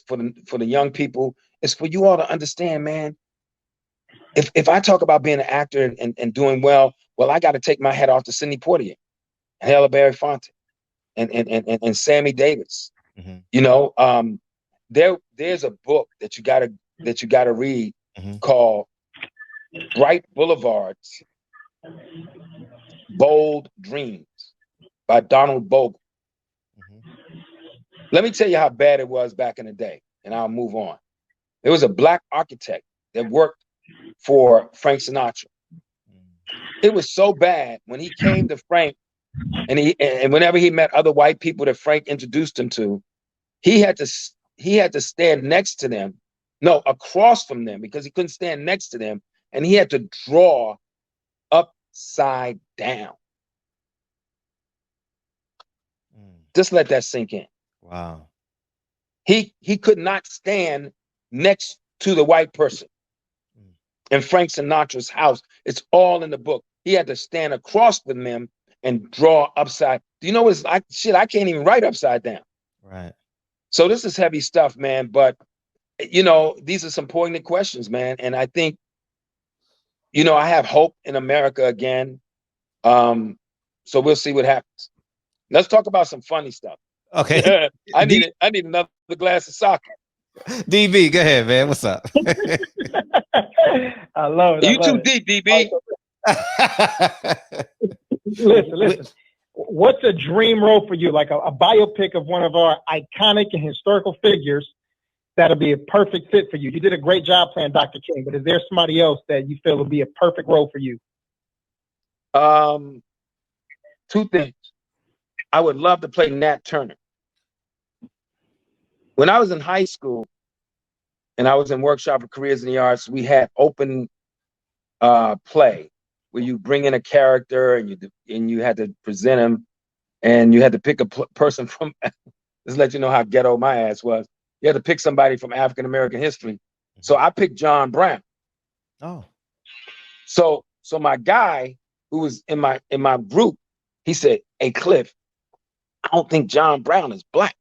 for the young people, is for you all to understand, man. If I talk about being an actor and doing well, I got to take my hat off to Sidney Poitier and Halle Berry Fonte and Sammy Davis. Mm-hmm. You know, there's a book that you gotta read Mm-hmm. called Bright Boulevards, Bold Dreams by Donald Bogle. Mm-hmm. Let me tell you how bad it was back in the day, and I'll move on. There was a black architect that worked for Frank Sinatra. It was so bad when he came to Frank, and whenever he met other white people that Frank introduced him to, he had to stand next to them, no, across from them, because he couldn't stand next to them, and he had to draw upside down. Just let that sink in. Wow. He could not stand next to the white person in Frank Sinatra's house. It's all in the book. He had to stand across from them and draw upside. Do you know what it's like? Shit, I can't even write upside down. Right. So this is heavy stuff, man. But you know, these are some poignant questions, man. And I think, you know, I have hope in America again. So we'll see what happens. Let's talk about some funny stuff. Okay. I need another glass of sake. DB, go ahead, man. What's up? I love it. You too deep, DB. Listen. What's a dream role for you? Like a biopic of one of our iconic and historical figures that'll be a perfect fit for you. You did a great job playing Dr. King, but is there somebody else that you feel will be a perfect role for you? Two things. I would love to play Nat Turner. When I was in high school and I was in workshop for careers in the arts, we had open play where you bring in a character and you had to present him, and you had to pick a person from. Just let you know how ghetto my ass was. You had to pick somebody from African American history. So I picked John Brown. Oh. So my guy who was in my group, he said, "Hey Cliff, I don't think John Brown is black."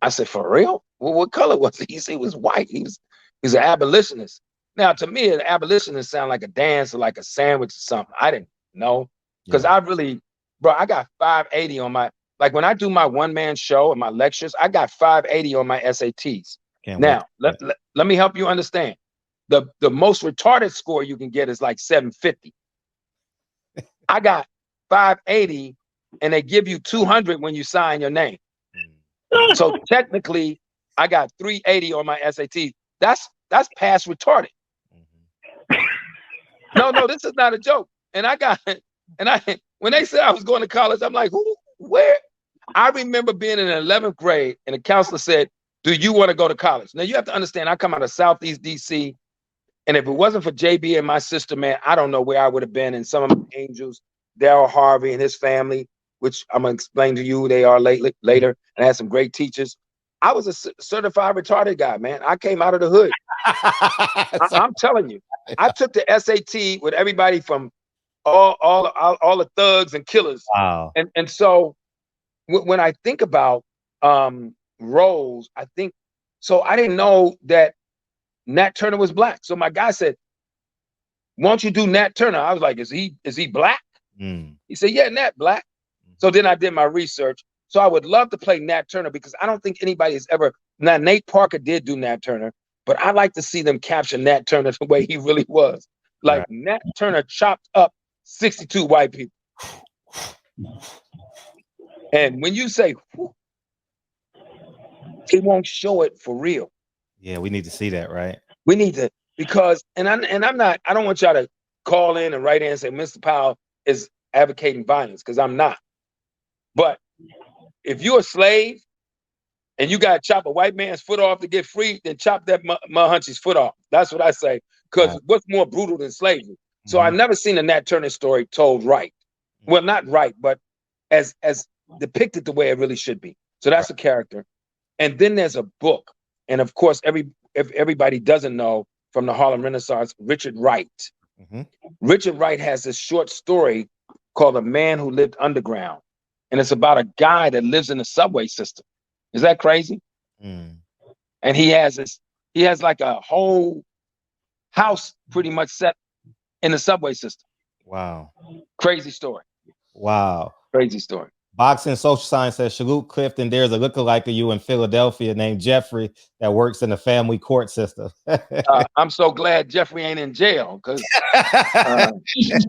I said, "For real? Well, what color was he?" He said he was white. He's an abolitionist. Now, to me, an abolitionist sound like a dance or like a sandwich or something. I didn't know, because I really, bro, I got 580 on my, like when I do my one-man show and my lectures, I got 580 on my SATs. Now, let me help you understand. The most retarded score you can get is like 750. I got 580, and they give you 200 when you sign your name. So technically, I got 380 on my SAT. That's past retarded. No, this is not a joke. And when they said I was going to college, I'm like, where? I remember being in 11th grade, and the counselor said, "Do you want to go to college?" Now you have to understand, I come out of Southeast DC, and if it wasn't for JB and my sister, man, I don't know where I would have been. And some of my angels, Daryl Harvey and his family, which I'm gonna explain to you, they are later, and I had some great teachers. I was a certified retarded guy, man. I came out of the hood. I'm telling you, I took the SAT with everybody from all the thugs and killers. Wow. And so when I think about roles, I think, so I didn't know that Nat Turner was black. So my guy said, "Why don't you do Nat Turner?" I was like, "Is he black?" He said, "Yeah, Nat black." So then I did my research. So I would love to play Nat Turner, because I don't think anybody has ever. Now Nate Parker did do Nat Turner, but I like to see them capture Nat Turner the way he really was. Like Nat Turner chopped up 62 white people. And when you say, he won't show it for real. Yeah, we need to see that, right? We need to, because, I don't want y'all to call in and write in and say Mr. Powell is advocating violence, because I'm not. But if you're a slave and you got to chop a white man's foot off to get free, then chop that Mahunchie's foot off. That's what I say. Because what's more brutal than slavery? So I've never seen a Nat Turner story told right. Well, not right, but as depicted the way it really should be. So that's a character. And then there's a book. And of course, if everybody doesn't know, from the Harlem Renaissance, Richard Wright. Richard Wright has this short story called A Man Who Lived Underground. And it's about a guy that lives in the subway system. Is that crazy? and he has like a whole house pretty much set in the subway system. Wow. Crazy story. Wow. Crazy story. Boxing Social Science says, salute Clifton. There's a lookalike of you in Philadelphia named Jeffrey that works in the family court system. I'm so glad Jeffrey ain't in jail because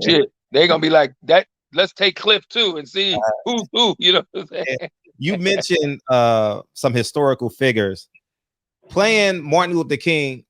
shit, they're gonna be like that. Let's take Cliff too and see who. You know what I'm saying? You mentioned some historical figures. Playing Martin Luther King